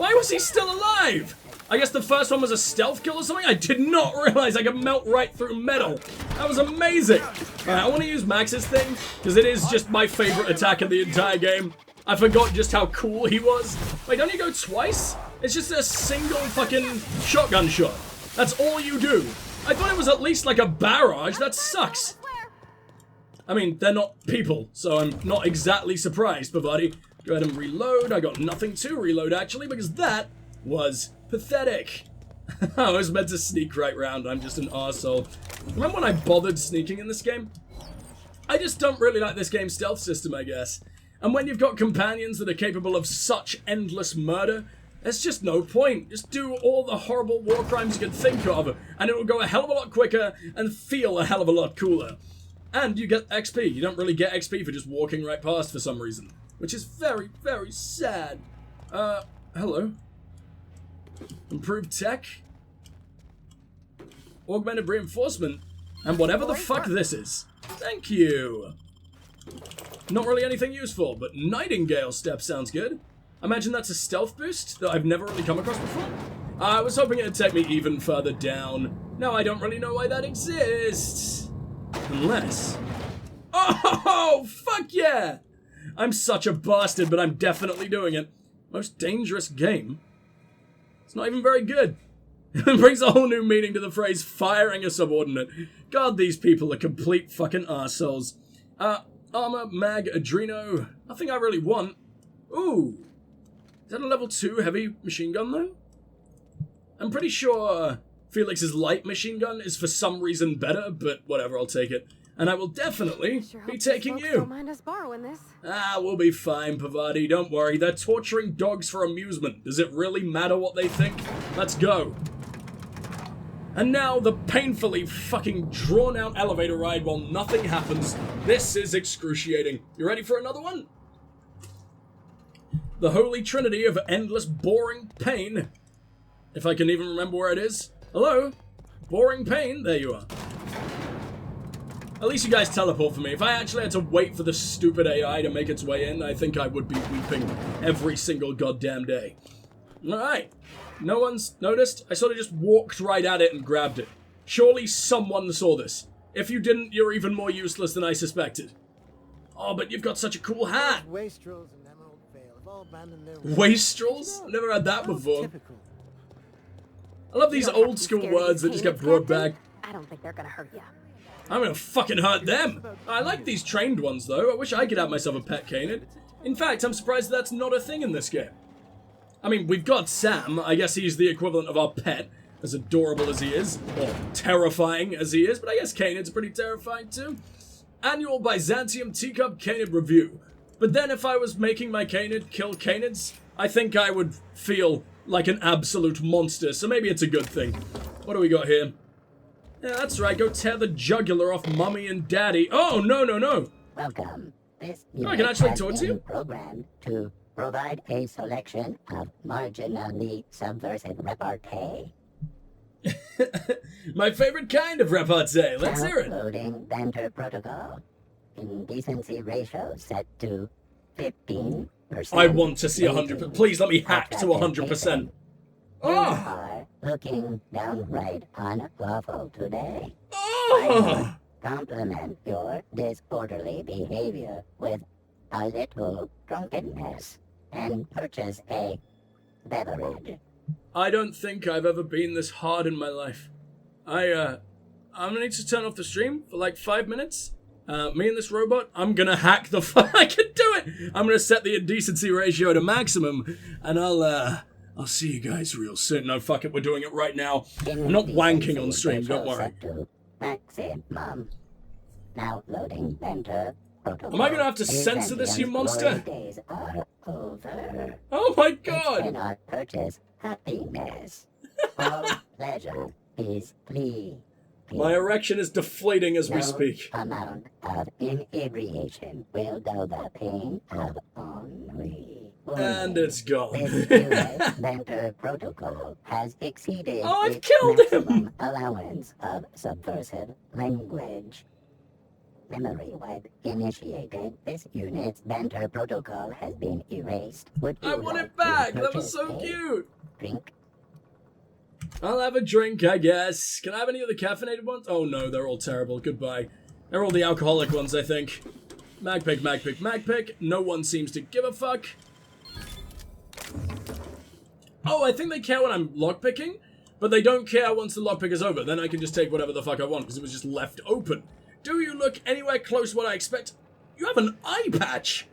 Why was he still alive? I guess the first one was a stealth kill or something? I did not realize I could melt right through metal. That was amazing. Alright, I want to use Max's thing, because it is just my favorite attack in the entire game. I forgot just how cool he was. Wait, don't you go twice? It's just a single fucking shotgun shot. That's all you do. I thought it was at least like a barrage. That sucks. I mean, they're not people, so I'm not exactly surprised, Pavati. Go ahead and reload. I got nothing to reload, actually, because that was pathetic. I was meant to sneak right round. I'm just an arsehole. Remember when I bothered sneaking in this game? I just don't really like this game's stealth system, I guess. And when you've got companions that are capable of such endless murder, there's just no point. Just do all the horrible war crimes you can think of, and it will go a hell of a lot quicker and feel a hell of a lot cooler. And you get XP. You don't really get XP for just walking right past for some reason, which is very, very sad. Hello. Improved tech. Augmented reinforcement. And whatever the fuck this is. Thank you. Not really anything useful, but Nightingale Step sounds good. I imagine that's a stealth boost that I've never really come across before. I was hoping it'd take me even further down. Now I don't really know why that exists. Unless... Oh, fuck yeah! I'm such a bastard, but I'm definitely doing it. Most dangerous game? It's not even very good. It brings a whole new meaning to the phrase firing a subordinate. God, these people are complete fucking arseholes. Armor, mag, Adreno. Nothing I really want. Ooh. Is that a level 2 heavy machine gun, though? I'm pretty sure Felix's light machine gun is for some reason better, but whatever, I'll take it. And I will definitely be taking you. Don't mind us borrowing this. We'll be fine, Pavati. Don't worry. They're torturing dogs for amusement. Does it really matter what they think? Let's go. And now the painfully fucking drawn-out elevator ride while nothing happens. This is excruciating. You ready for another one? The holy trinity of endless boring pain. If I can even remember where it is. Hello? Boring pain? There you are. At least you guys teleport for me. If I actually had to wait for the stupid AI to make its way in, I think I would be weeping every single goddamn day. Alright. No one's noticed? I sort of just walked right at it and grabbed it. Surely someone saw this. If you didn't, you're even more useless than I suspected. Oh, but you've got such a cool hat. Wastrels and Emerald Vale have all abandoned their Wastrels? I've never had that before. I love these old school words that just get brought back. I don't think they're gonna hurt you. I'm gonna fucking hurt them. I like these trained ones, though. I wish I could have myself a pet canid. In fact, I'm surprised that's not a thing in this game. I mean, we've got Sam. I guess he's the equivalent of our pet, as adorable as he is, or terrifying as he is, but I guess canids are pretty terrifying too. Annual Byzantium Teacup Canid Review. But then if I was making my canid kill canids, I think I would feel like an absolute monster, so maybe it's a good thing. What do we got here? Yeah, that's right, go tear the jugular off Mummy and Daddy. Oh, no, no, no. Welcome. This I can actually talk to you? programmed to provide a selection of marginally subversive repartee. My favorite kind of repartee. Let's hear it. Downloading banter protocol. Indecency ratio set to 15%. I want to see 100%. Please let me hack to 100%. You Oh! are looking downright unlawful today. Oh! Complement your disorderly behavior with a little drunkenness and purchase a beverage. I don't think I've ever been this hard in my life. I'm gonna need to turn off the stream for like 5 minutes. Me and this robot, I'm gonna hack the I can do it! I'm gonna set the indecency ratio to maximum, and I'll see you guys real soon. No, fuck it, we're doing it right now. I'm not wanking on stream, don't worry. Maximum. Now loading banter protocol. Am I gonna have to censor this, you monster? Days are over. Oh my It god! cannot purchase happiness. All pleasure is plea. My erection is deflating as we No speak. amount of inebriation will dull the pain of ennui. And it's gone. This US banter protocol has exceeded Oh, I've its killed him! maximum allowance of subversive language. memory wipe initiated. This unit's banter protocol has been erased. Would you I want like it back! to That was purchase so a cute! drink? I'll have a drink, I guess. Can I have any of the caffeinated ones? Oh no, they're all terrible. Goodbye. They're all the alcoholic ones, I think. Magpick, Magpick, Magpick. No one seems to give a fuck. Oh, I think they care when I'm lockpicking, but they don't care once the lockpick is over. Then I can just take whatever the fuck I want, because it was just left open. Do you look anywhere close to what I expect? You have an eye patch!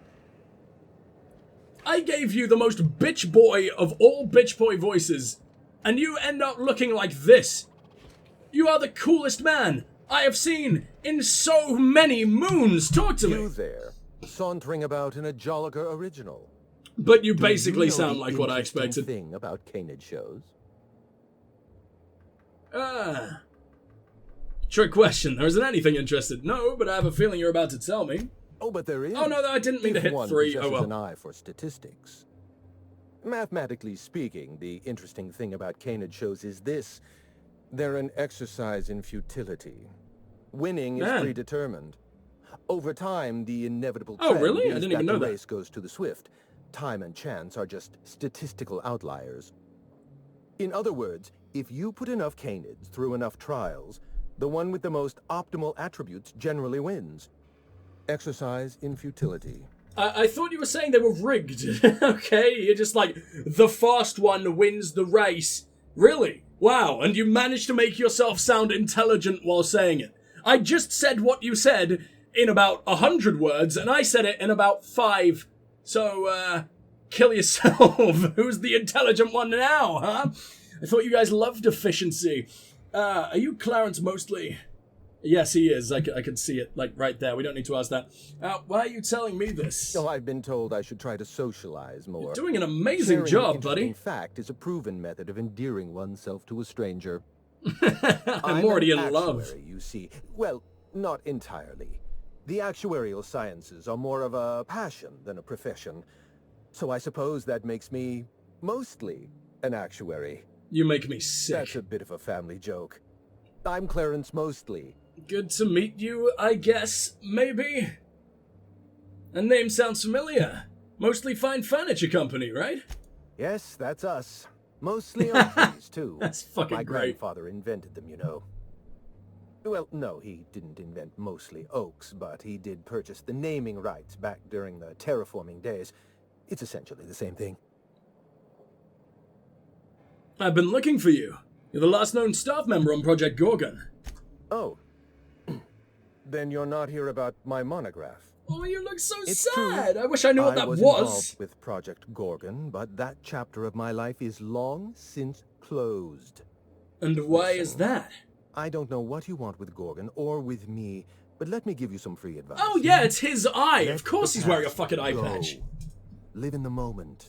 I gave you the most bitch boy of all bitch boy voices, and you end up looking like this. You are the coolest man I have seen in so many moons. Talk to me. You there, sauntering about in a Jolliger original. But you Do basically you know sound the like what I interesting expected. Thing about canid shows. Trick question. There isn't anything interested. No, but I have a feeling you're about to tell me. Oh, but there is. Oh no, I didn't mean to If hit one 3. Oh possesses well. an eye for statistics. Mathematically speaking, the interesting thing about canid shows is this. They're an exercise in futility. Winning is Man. predetermined. Over time, the inevitable Oh, trend really? I is didn't that even know the that. race goes to the swift. Time and chance are just statistical outliers. In other words, if you put enough canids through enough trials, the one with the most optimal attributes generally wins. Exercise in futility. I thought you were saying they were rigged. Okay, you're just like, the fast one wins the race. Really? Wow, and you managed to make yourself sound intelligent while saying it. I just said what you said in about 100 words, and I said it in about 5. So, kill yourself. Who's the intelligent one now, huh? I thought you guys loved efficiency. Are you Clarence Mostly? Yes, he is. I can see it, like, right there. We don't need to ask that. Why are you telling me this? Oh, I've been told I should try to socialize more. You're doing an amazing Sharing job, interesting buddy. fact is a proven method of endearing oneself to a stranger. I'm already in an love. actuary, you see. Well, not entirely. The actuarial sciences are more of a passion than a profession. So I suppose that makes me mostly an actuary. You make me sick. That's a bit of a family joke. I'm Clarence Mostly. Good to meet you, I guess, maybe? A name sounds familiar. Mostly Fine Furniture Company, right? Yes, that's us. Mostly oak trees, too. That's fucking My great. grandfather invented them, you know. Well, no, he didn't invent mostly oaks, but he did purchase the naming rights back during the terraforming days. It's essentially the same thing. I've been looking for you. You're the last known staff member on Project Gorgon. Oh. Then you're not here about my monograph. Oh, you look so It's sad. true. I wish I knew what that was was. involved with Project Gorgon, but that chapter of my life is long since closed. And why is Listen. that? I don't know what you want with Gorgon or with me, but let me give you some free advice. Oh yeah, it's his eye. Let Of course the he's wearing a past fucking eye go. patch. Live in the moment.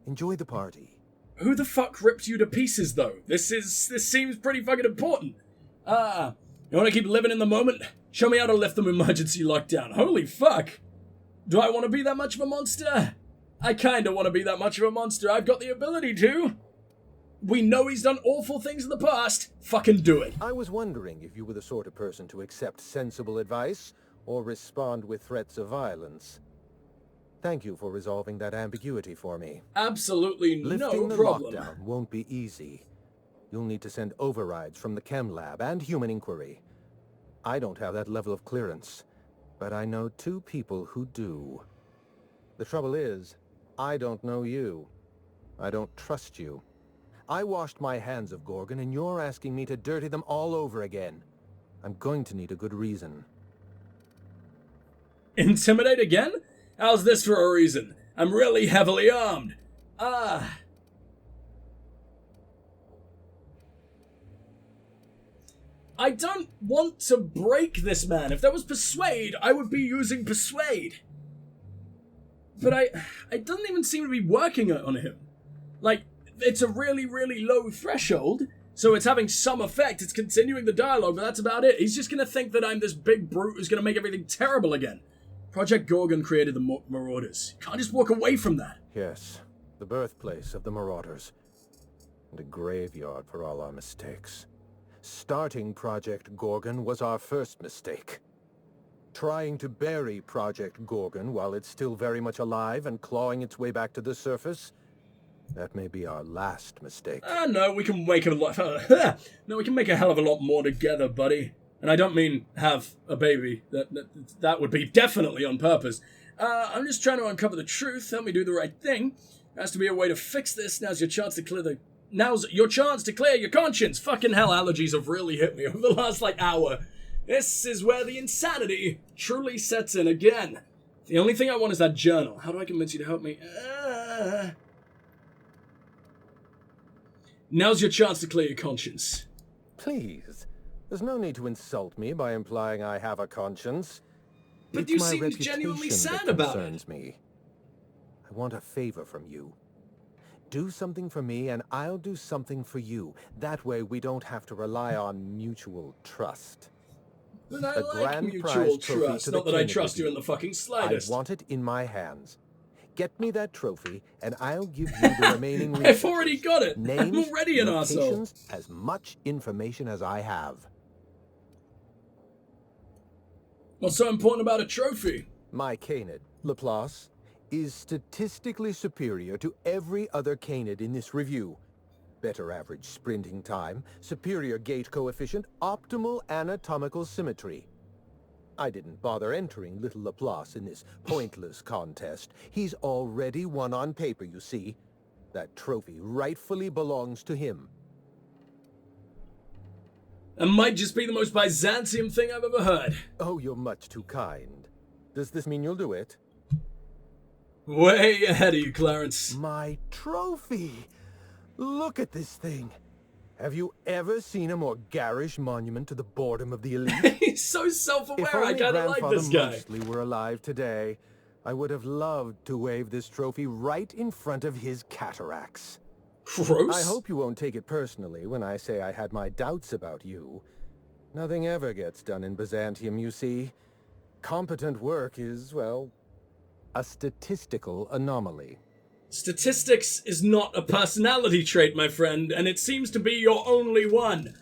Enjoy the party. Who the fuck ripped you to pieces, though? This seems pretty fucking important. You wanna keep living in the moment? Show me how to lift them emergency lockdown. Holy fuck! Do I want to be that much of a monster? I kinda want to be that much of a monster. I've got the ability to. We know he's done awful things in the past. Fucking do it. I was wondering if you were the sort of person to accept sensible advice or respond with threats of violence. Thank you for resolving that ambiguity for me. Absolutely Lifting no the problem. lockdown won't be easy. You'll need to send overrides from the chem lab and human inquiry. I don't have that level of clearance, but I know 2 people who do. The trouble is, I don't know you. I don't trust you. I washed my hands of Gorgon, and you're asking me to dirty them all over again. I'm going to need a good reason. Intimidate again? How's this for a reason? I'm really heavily armed. I don't want to break this man. If there was persuade, I would be using persuade. But it doesn't even seem to be working on him. Like, it's a really, really low threshold, so it's having some effect. It's continuing the dialogue, but that's about it. He's just gonna think that I'm this big brute who's gonna make everything terrible again. Project Gorgon created the Marauders. You can't just walk away from that. Yes, the birthplace of the Marauders. And a graveyard for all our mistakes. Starting Project Gorgon was our first mistake. trying to bury Project Gorgon while it's still very much alive and clawing its way back to the surface? That may be our last mistake. No, we can make a lot. No, we can make a hell of a lot more together, buddy. And I don't mean have a baby. That would be definitely on purpose. I'm just trying to uncover the truth. Help me do the right thing. There has to be a way to fix this. Now's your chance to clear your conscience. Fucking hell, allergies have really hit me over the last, hour. This is where the insanity truly sets in again. The only thing I want is that journal. How do I convince you to help me? Now's your chance to clear your conscience. Please. There's no need to insult me by implying I have a conscience. But It's you my seemed genuinely reputation sad that about concerns it. me. I want a favor from you. Do something for me and I'll do something for you. That way we don't have to rely on mutual trust. But I A like grand mutual prize trophy trust. to the Not that I king of trust you the in the fucking I slightest. want it in my hands. Get me that trophy, and I'll give you the remaining I've already resources. got it. Names, I'm already an arsehole. locations, as much information as I have. What's so important about a trophy? My canid, Laplace, is statistically superior to every other canid in this review. Better average sprinting time, superior gait coefficient, optimal anatomical symmetry. I didn't bother entering little Laplace in this pointless contest. He's already won on paper, you see. That trophy rightfully belongs to him. That might just be the most Byzantium thing I've ever heard. Oh, you're much too kind. Does this mean you'll do it? Way ahead of you, Clarence. My trophy! Look at this thing. Have you ever seen a more garish monument to the boredom of the elite? He's so self-aware. If I only kind of like Grandfather this guy. Mostly were alive today, I would have loved to wave this trophy right in front of his cataracts. Gross. I hope you won't take it personally when I say I had my doubts about you. Nothing ever gets done in Byzantium, you see. Competent work is, well, a statistical anomaly. Statistics is not a personality trait, my friend, and it seems to be your only one.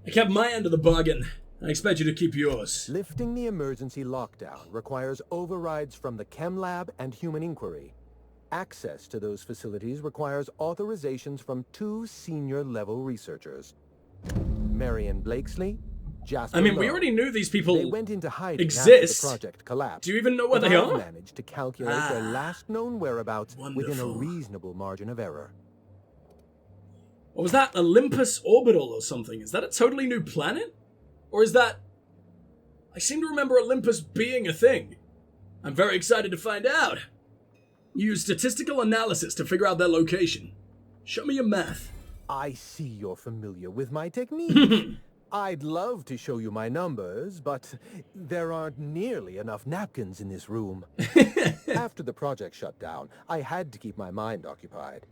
I kept my end of the bargain. I expect you to keep yours. Lifting the emergency lockdown requires overrides from the Chem Lab and Human Inquiry. Access to those facilities requires authorizations from 2 senior-level researchers. Marion Blakesley, Jasper I mean, we Lowe. already knew these They people went into hiding exist. after the project collapsed. Do you even know where But they I are? managed to calculate their last known whereabouts within a Wonderful. reasonable margin of error. What was that? Olympus Orbital or something? Is that a totally new planet? Or is that... I seem to remember Olympus being a thing. I'm very excited to find out. Use statistical analysis to figure out their location. Show me your math. I see you're familiar with my technique. I'd love to show you my numbers, but there aren't nearly enough napkins in this room. After the project shut down, I had to keep my mind occupied.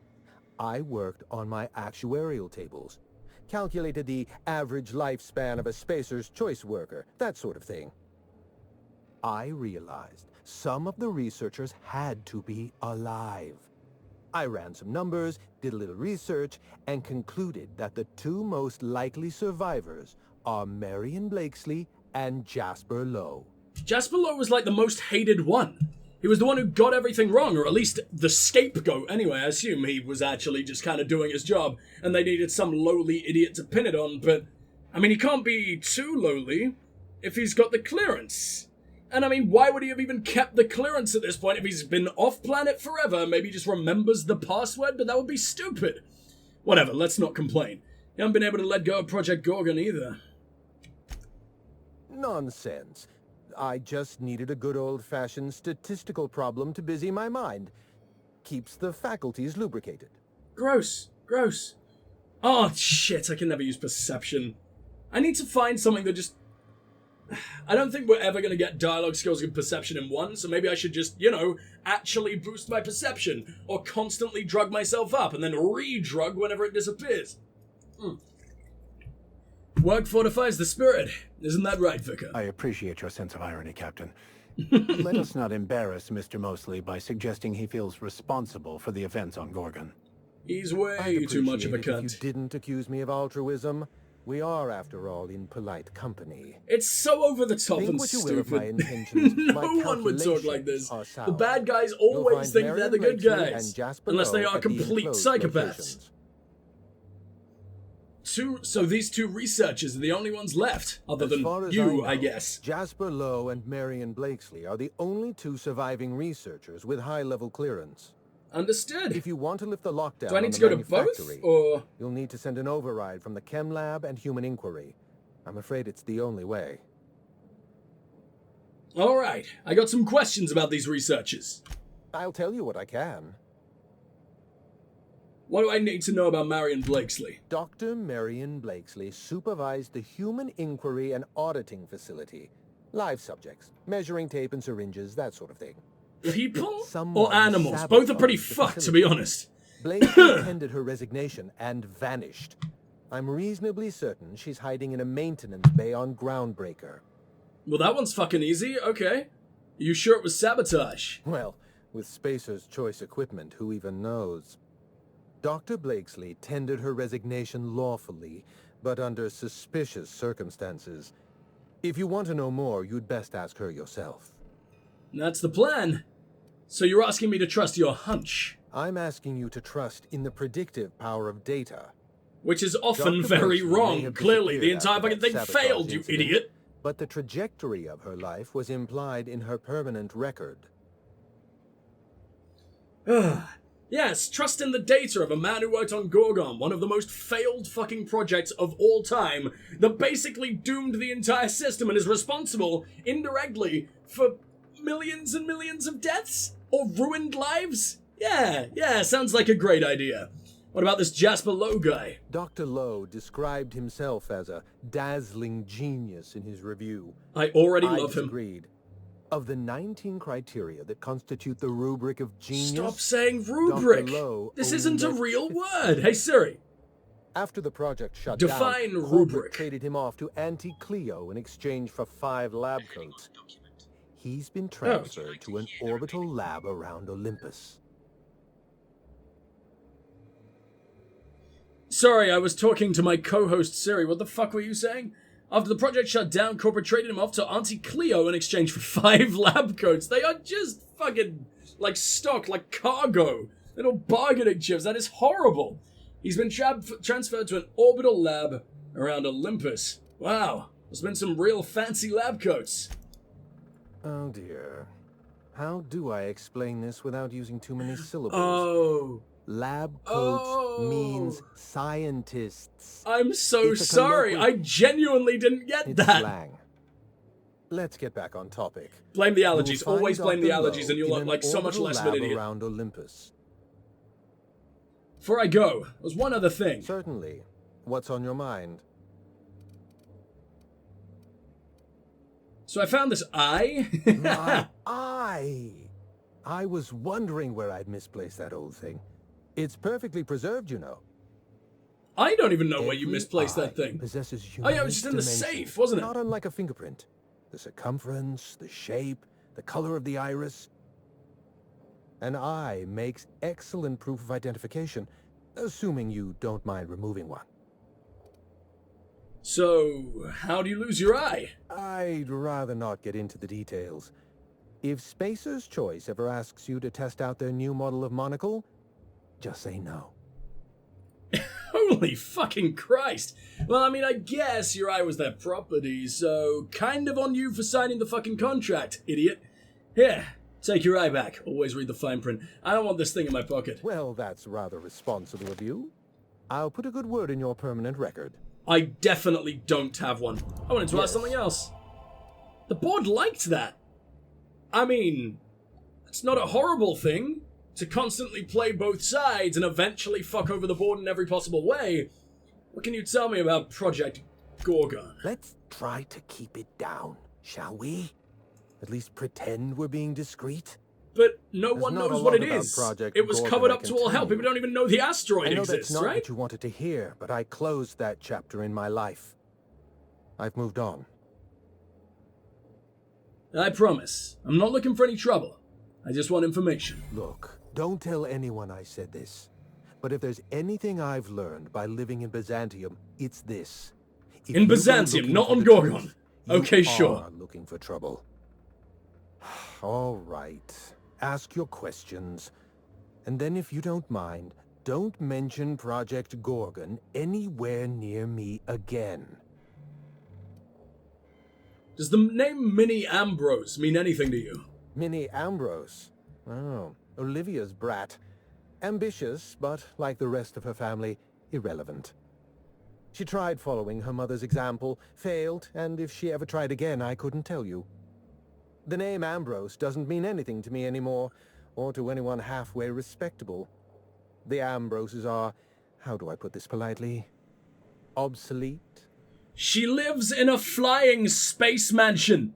I worked on my actuarial tables, calculated the average lifespan of a Spacer's Choice worker, that sort of thing. I realized some of the researchers had to be alive. I ran some numbers, did a little research, and concluded that the 2 most likely survivors are Marion Blakesley and Jasper Lowe. Jasper Lowe was like the most hated one. He was the one who got everything wrong, or at least the scapegoat. Anyway, I assume he was actually just kind of doing his job, and they needed some lowly idiot to pin it on, but... I mean, he can't be too lowly if he's got the clearance. And I mean, why would he have even kept the clearance at this point if he's been off-planet forever? Maybe he just remembers the password, but that would be stupid. Whatever, let's not complain. You haven't been able to let go of Project Gorgon either. Nonsense. I just needed a good old-fashioned statistical problem to busy my mind. Keeps the faculties lubricated. Gross. Gross. Oh, shit, I can never use perception. I need to find something that just... I don't think we're ever going to get dialogue skills and perception in one, so maybe I should just, actually boost my perception, or constantly drug myself up, and then re-drug whenever it disappears. Work fortifies the spirit. Isn't that right, Vicar? I appreciate your sense of irony, Captain. Let us not embarrass Mr. Mosley by suggesting he feels responsible for the events on Gorgon. He's I'd way too much of a appreciate it if cunt. you didn't accuse me of altruism. We are, after all, in polite company. It's so over the top Think and what you will of my stupid. intentions. No My one would talk like this. calculations are The sound. bad guys You'll always find think Marion they're the good Blakeslee guys. and Jasper Unless they Lowe are at the complete enclosed psychopaths. locations. So these two researchers are the only ones left, other As than far as you, know, I guess. Jasper Lowe and Marion Blakeslee are the only two surviving researchers with high-level clearance. Understood. If you want to lift the lockdown Do I on need to the go to both, manufactory, or...? you'll need to send an override from the Chem Lab and Human Inquiry. I'm afraid it's the only way. Alright, I got some questions about these researchers. I'll tell you what I can. What do I need to know about Marion Blakeslee? Dr. Marion Blakeslee supervised the Human Inquiry and Auditing Facility. Live subjects, measuring tape and syringes, that sort of thing. People Someone or animals? sabotaged Both are pretty the fucked, to facility. be honest. Blakeslee tendered her resignation and vanished. I'm reasonably certain she's hiding in a maintenance bay on Groundbreaker. Well, that one's fucking easy. Okay. You sure it was sabotage? Well, with Spacer's Choice equipment, who even knows? Dr. Blakeslee tendered her resignation lawfully, but under suspicious circumstances. If you want to know more, you'd best ask her yourself. That's the plan. So you're asking me to trust your hunch, I'm asking you to trust in the predictive power of data. which is often Dr. very Blakeslee may wrong. have Clearly, the disappeared entire after fucking that thing sabotage failed, you incident, idiot. But the trajectory of her life was implied in her permanent record. Yes, trust in the data of a man who worked on Gorgon, one of the most failed fucking projects of all time, that basically doomed the entire system and is responsible, indirectly, for millions and millions of deaths? Or ruined lives? Yeah, sounds like a great idea. What about this Jasper Lowe guy? Dr. Lowe described himself as a dazzling genius in his review. I already I love him. disagreed. Of the 19 criteria that constitute the rubric of genius... Stop saying rubric! Lowe This only isn't a met real 50. word! Hey Siri! After the project shut Define down, rubric. corporate traded him off to Anti-Cleo in exchange for 5 lab coats. He's been transferred to an orbital lab around Olympus. Sorry, I was talking to my co-host Siri. What the fuck were you saying? After the project shut down, corporate traded him off to Auntie Cleo in exchange for 5 lab coats. They are just fucking like stock, like cargo. Little bargaining chips. That is horrible. He's been transferred to an orbital lab around Olympus. Wow, there's been some real fancy lab coats. Oh dear. How do I explain this without using too many syllables? Oh. Lab coats Oh. means scientists. I'm so It's a sorry. colloquial- I genuinely didn't get It's that. slang. Let's get back on topic. Blame the You'll allergies. find Always blame the Dr. allergies Lowe and you'll in look an like so much orbital less of an lab idiot. around Olympus. Before I go, there's one other thing. Certainly. What's on your mind? So I found this eye. My eye! I was wondering where I'd misplaced that old thing. It's perfectly preserved, you know. I don't even know where you Every misplaced eye that thing. Possesses Oh yeah, it was unique just in the dimensions, safe, wasn't it? Not unlike a fingerprint. The circumference, the shape, the color of the iris. An eye makes excellent proof of identification, assuming you don't mind removing one. So, how do you lose your eye? I'd rather not get into the details. If Spacer's Choice ever asks you to test out their new model of monocle, just say no. Holy fucking Christ. Well, I mean, I guess your eye was their property, so kind of on you for signing the fucking contract, idiot. Here, take your eye back. Always read the fine print. I don't want this thing in my pocket. Well, that's rather responsible of you. I'll put a good word in your permanent record. I definitely don't have one. I wanted to ask Yes. something else. The board liked that. I mean, it's not a horrible thing to constantly play both sides and eventually fuck over the board in every possible way. What can you tell me about Project Gorgon? Let's try to keep it down, shall we? At least pretend we're being discreet. But no There's one not knows a what lot it about is. Project It was Gorgon, covered I up can to all tell hell. you. People don't even know the asteroid I know exists, that's not right? what you wanted to hear, but I closed that chapter in my life. I've moved on. I promise. I'm not looking for any trouble. I just want information. Look, don't tell anyone I said this. But if there's anything I've learned by living in Byzantium, it's this. If In you go Byzantium, looking not for on the Gorgon. truth, Okay, you sure. are looking for trouble. All right. Ask your questions. And then if you don't mind, don't mention Project Gorgon anywhere near me again. Does the name Minnie Ambrose mean anything to you? Minnie Ambrose. Oh, Olivia's brat. Ambitious, but like the rest of her family, irrelevant. She tried following her mother's example, failed, and if she ever tried again, I couldn't tell you. The name Ambrose doesn't mean anything to me anymore, or to anyone halfway respectable. The Ambroses are, how do I put this politely, obsolete? She lives in a flying space mansion.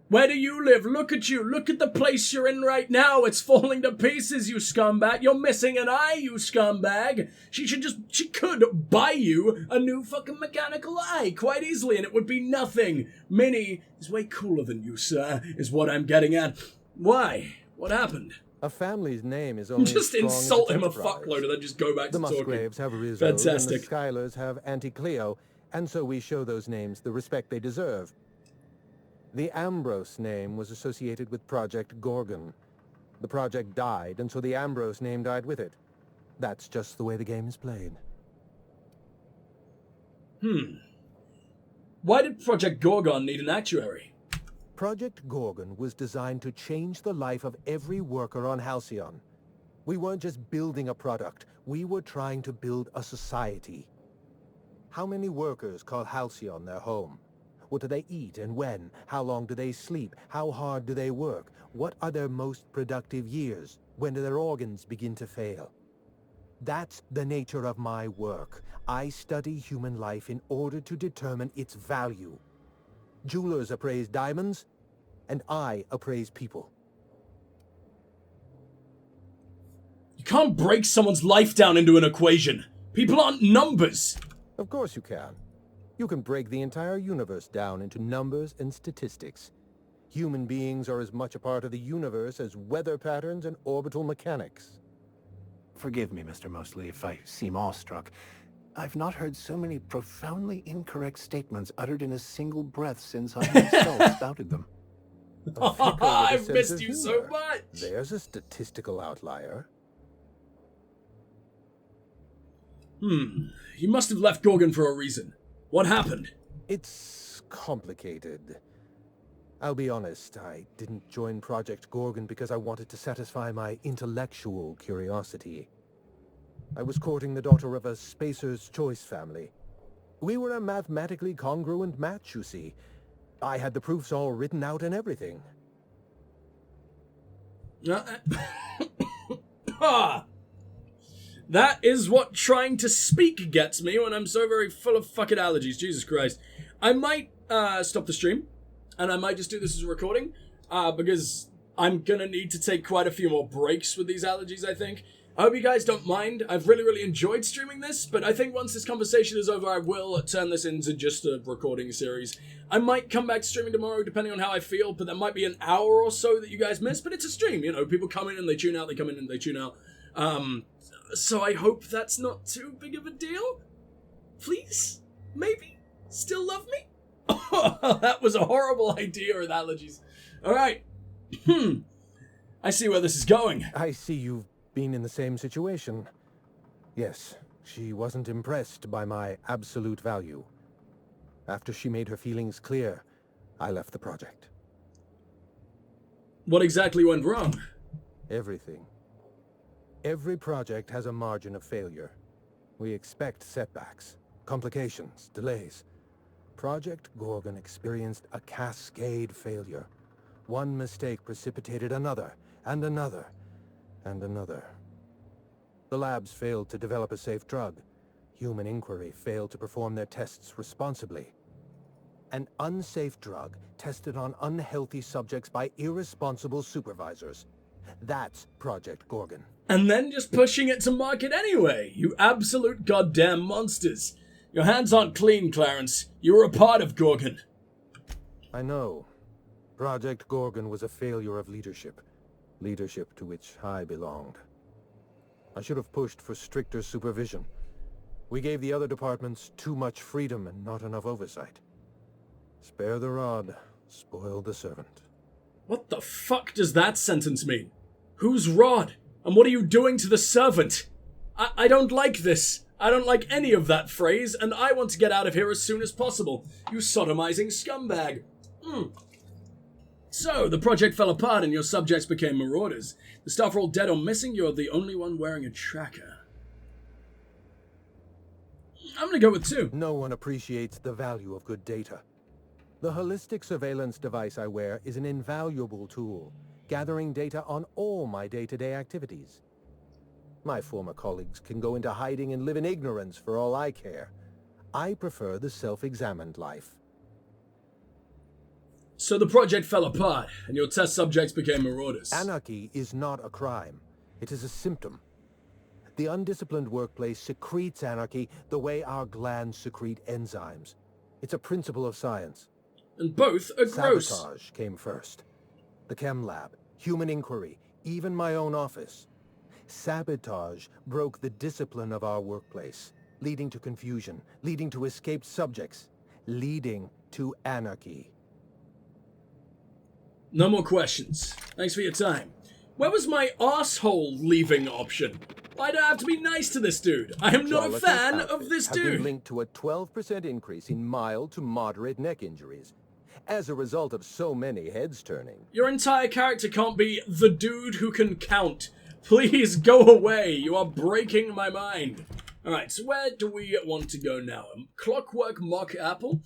Where do you live? Look at you. Look at the place you're in right now. It's falling to pieces, you scumbag. You're missing an eye, you scumbag. She could buy you a new fucking mechanical eye quite easily, and it would be nothing. Minnie is way cooler than you, sir, is what I'm getting at. Why? What happened? A family's name is only Just as strong insult as him a its enterprise. fuckload and then just go back The to talking. Musgraves have Rizzo, and the Fantastic. Schuyler's have Auntie Cleo, and so we show those names the respect they deserve. The Ambrose name was associated with Project Gorgon. The project died, and so the Ambrose name died with it. That's just the way the game is played. Why did Project Gorgon need an actuary? Project Gorgon was designed to change the life of every worker on Halcyon. We weren't just building a product, we were trying to build a society. How many workers call Halcyon their home? What do they eat and when? How long do they sleep? How hard do they work? What are their most productive years? When do their organs begin to fail? That's the nature of my work. I study human life in order to determine its value. Jewelers appraise diamonds, and I appraise people. You can't break someone's life down into an equation. People aren't numbers. Of course you can. You can break the entire universe down into numbers and statistics. Human beings are as much a part of the universe as weather patterns and orbital mechanics. Forgive me, Mr. Mosley, if I seem awestruck. I've not heard so many profoundly incorrect statements uttered in a single breath since I myself spouted them. A vicar with a I've sense missed of you so humor. much. There's a statistical outlier. You must have left Gorgon for a reason. What happened? It's complicated. I'll be honest, I didn't join Project Gorgon because I wanted to satisfy my intellectual curiosity. I was courting the daughter of a Spacer's Choice family. We were a mathematically congruent match, you see. I had the proofs all written out and everything. That is what trying to speak gets me when I'm so very full of fucking allergies. Jesus Christ. I might stop the stream, and I might just do this as a recording, because I'm gonna need to take quite a few more breaks with these allergies, I think. I hope you guys don't mind. I've really enjoyed streaming this, but I think once this conversation is over, I will turn this into just a recording series. I might come back to streaming tomorrow, depending on how I feel, but there might be an hour or so that you guys miss, but it's a stream, you know, people come in and they tune out, they come in and they tune out. So I hope that's not too big of a deal. Please? Maybe? Still love me? Oh, that was a horrible idea with allergies. Alright. I see where this is going. I see you've been in the same situation. Yes, she wasn't impressed by my absolute value. After she made her feelings clear, I left the project. What exactly went wrong? Everything. Every project has a margin of failure. We expect setbacks, complications, delays. Project Gorgon experienced a cascade failure. One mistake precipitated another, and another, and another. The labs failed to develop a safe drug. Human Inquiry failed to perform their tests responsibly. An unsafe drug tested on unhealthy subjects by irresponsible supervisors. That's Project Gorgon. And then just pushing it to market anyway. You absolute goddamn monsters. Your hands aren't clean, Clarence. You were a part of Gorgon. I know. Project Gorgon was a failure of leadership. Leadership to which I belonged. I should have pushed for stricter supervision. We gave the other departments too much freedom and not enough oversight. Spare the rod, spoil the servant. What the fuck does that sentence mean? Who's Rod? And what are you doing to the servant? I don't like this. I don't like any of that phrase, and I want to get out of here as soon as possible. You sodomizing scumbag. So, the project fell apart and your subjects became marauders. The staff are all dead or missing, you're the only one wearing a tracker. I'm gonna go with 2. No one appreciates the value of good data. The holistic surveillance device I wear is an invaluable tool, gathering data on all my day-to-day activities. My former colleagues can go into hiding and live in ignorance for all I care. I prefer the self-examined life. So the project fell apart, and your test subjects became marauders. Anarchy is not a crime. It is a symptom. The undisciplined workplace secretes anarchy the way our glands secrete enzymes. It's a principle of science. And both are gross. Sabotage came first. The chem lab, human inquiry, even my own office. Sabotage broke the discipline of our workplace, leading to confusion, leading to escaped subjects, leading to anarchy. No more questions. Thanks for your time. Where was my asshole leaving option? Why'd I have to be nice to this dude? I am not a fan of this have been dude. linked to a 12% increase in mild to moderate neck injuries, as a result of so many heads turning. Your entire character can't be the dude who can count. Please go away. You are breaking my mind. Alright, so where do we want to go now? Clockwork Mock Apple?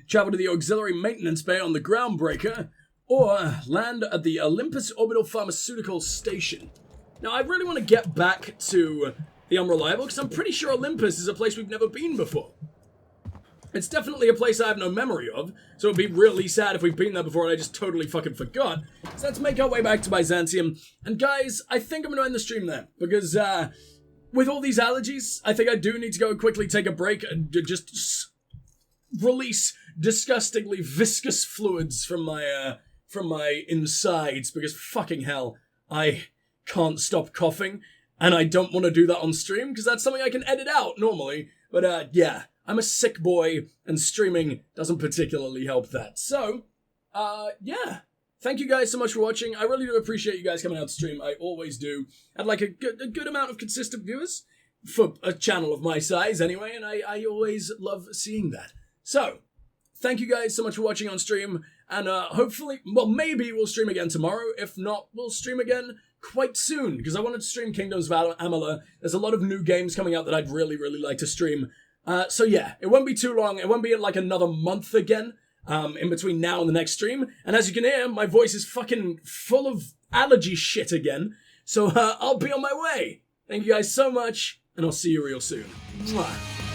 Travel to the auxiliary maintenance bay on the Groundbreaker? Or land at the Olympus Orbital Pharmaceutical Station? Now, I really want to get back to the Unreliable, because I'm pretty sure Olympus is a place we've never been before. It's definitely a place I have no memory of, so it'd be really sad if we've been there before and I just totally fucking forgot. So let's make our way back to Byzantium. And guys, I think I'm going to end the stream there, because with all these allergies, I think I do need to go and quickly take a break and just release disgustingly viscous fluids from my insides, because fucking hell, I can't stop coughing, and I don't want to do that on stream, because that's something I can edit out normally. But yeah, I'm a sick boy, and streaming doesn't particularly help that. So, yeah. Thank you guys so much for watching. I really do appreciate you guys coming out to stream. I always do. I'd like a good amount of consistent viewers for a channel of my size anyway, and I always love seeing that. So, thank you guys so much for watching on stream, and hopefully, well, maybe we'll stream again tomorrow. If not, we'll stream again quite soon, because I wanted to stream Kingdoms of Amalur. There's a lot of new games coming out that I'd really, really like to stream. So yeah, it won't be too long. It won't be like another month again, in between now and the next stream. And as you can hear, my voice is fucking full of allergy shit again. So I'll be on my way. Thank you guys so much, and I'll see you real soon. Mwah.